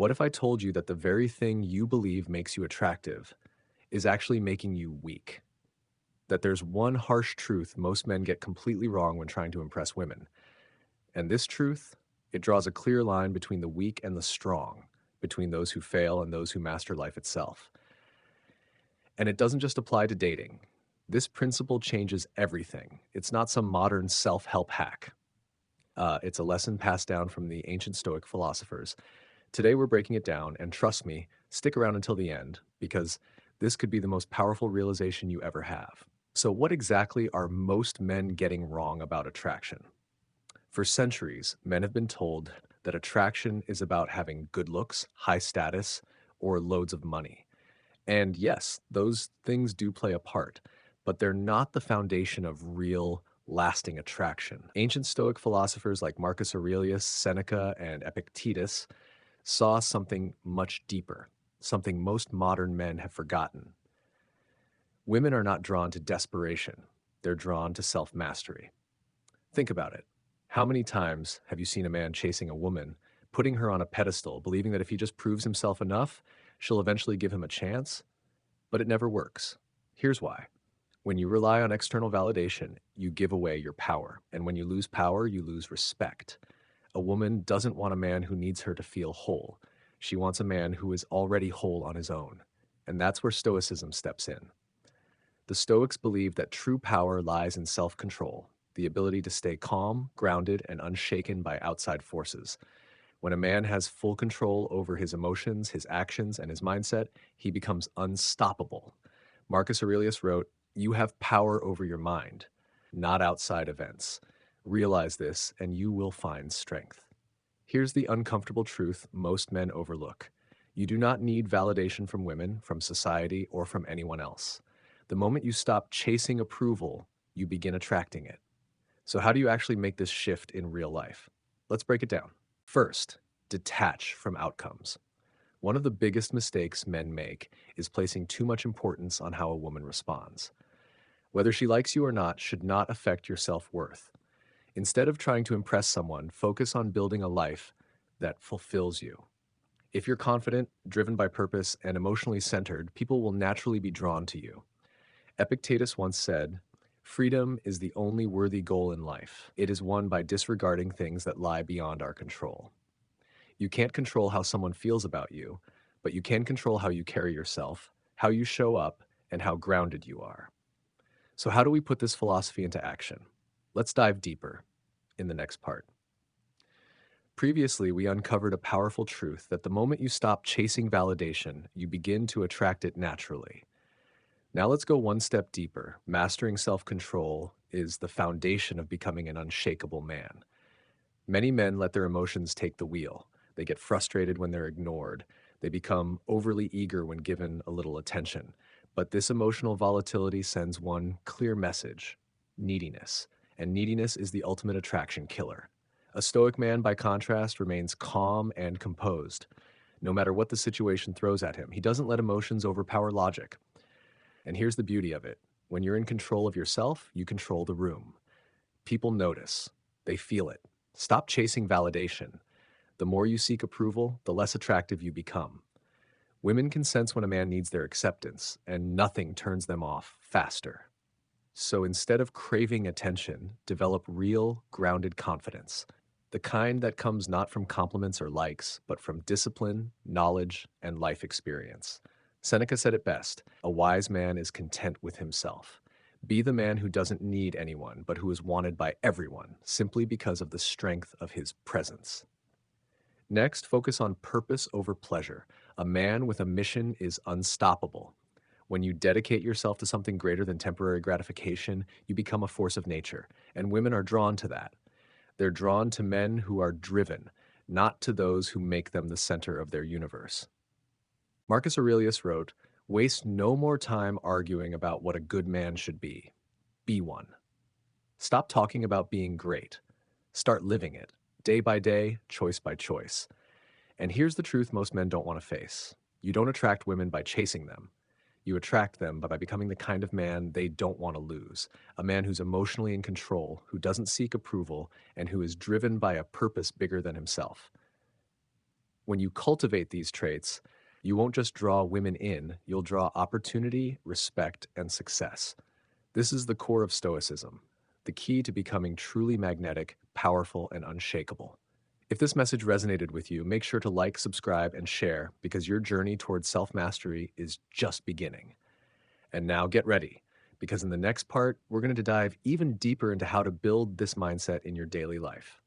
What if I told you that the very thing you believe makes you attractive is actually making you weak? That there's one harsh truth most men get completely wrong when trying to impress women. And this truth, it draws a clear line between the weak and the strong, between those who fail and those who master life itself. And it doesn't just apply to dating. This principle changes everything. It's not some modern self-help hack. It's a lesson passed down from the ancient Stoic philosophers. Today we're breaking it down, and trust me, stick around until the end, because this could be the most powerful realization you ever have. So what exactly are most men getting wrong about attraction? For centuries, men have been told that attraction is about having good looks, high status, or loads of money. And yes, those things do play a part, but they're not the foundation of real, lasting attraction. Ancient Stoic philosophers like Marcus Aurelius, Seneca, and Epictetus saw something much deeper, something most modern men have forgotten. Women are not drawn to desperation, they're drawn to self-mastery. Think about it. How many times have you seen a man chasing a woman, putting her on a pedestal, believing that if he just proves himself enough, she'll eventually give him a chance? But it never works. Here's why. When you rely on external validation, you give away your power. And when you lose power, you lose respect. A woman doesn't want a man who needs her to feel whole. She wants a man who is already whole on his own. And that's where Stoicism steps in. The Stoics believe that true power lies in self-control, the ability to stay calm, grounded, and unshaken by outside forces. When a man has full control over his emotions, his actions, and his mindset, he becomes unstoppable. Marcus Aurelius wrote, "You have power over your mind, not outside events. Realize this, and you will find strength." Here's the uncomfortable truth most men overlook. You do not need validation from women, from society, or from anyone else. The moment you stop chasing approval, you begin attracting it. So how do you actually make this shift in real life? Let's break it down. First, detach from outcomes. One of the biggest mistakes men make is placing too much importance on how a woman responds. Whether she likes you or not should not affect your self-worth. Instead of trying to impress someone, focus on building a life that fulfills you. If you're confident, driven by purpose, and emotionally centered, people will naturally be drawn to you. Epictetus once said, "Freedom is the only worthy goal in life. It is won by disregarding things that lie beyond our control." You can't control how someone feels about you, but you can control how you carry yourself, how you show up, and how grounded you are. So how do we put this philosophy into action? Let's dive deeper in the next part. Previously, we uncovered a powerful truth that the moment you stop chasing validation, you begin to attract it naturally. Now let's go one step deeper. Mastering self-control is the foundation of becoming an unshakable man. Many men let their emotions take the wheel. They get frustrated when they're ignored. They become overly eager when given a little attention. But this emotional volatility sends one clear message: neediness. And neediness is the ultimate attraction killer. A stoic man, by contrast, remains calm and composed. No matter what the situation throws at him, he doesn't let emotions overpower logic. And here's the beauty of it. When you're in control of yourself, you control the room. People notice. They feel it. Stop chasing validation. The more you seek approval, the less attractive you become. Women can sense when a man needs their acceptance, and nothing turns them off faster. So instead of craving attention, develop real, grounded confidence. The kind that comes not from compliments or likes, but from discipline, knowledge, and life experience. Seneca said it best, "A wise man is content with himself." Be the man who doesn't need anyone, but who is wanted by everyone, simply because of the strength of his presence. Next, focus on purpose over pleasure. A man with a mission is unstoppable. When you dedicate yourself to something greater than temporary gratification, you become a force of nature, and women are drawn to that. They're drawn to men who are driven, not to those who make them the center of their universe. Marcus Aurelius wrote, "Waste no more time arguing about what a good man should be. Be one." Stop talking about being great. Start living it, day by day, choice by choice. And here's the truth most men don't want to face. You don't attract women by chasing them. You attract them by becoming the kind of man they don't want to lose. A man who's emotionally in control, who doesn't seek approval, and who is driven by a purpose bigger than himself. When you cultivate these traits, you won't just draw women in, you'll draw opportunity, respect, and success. This is the core of Stoicism, the key to becoming truly magnetic, powerful, and unshakable. If this message resonated with you, make sure to like, subscribe, and share because your journey towards self mastery is just beginning. And now get ready, because in the next part, we're going to dive even deeper into how to build this mindset in your daily life.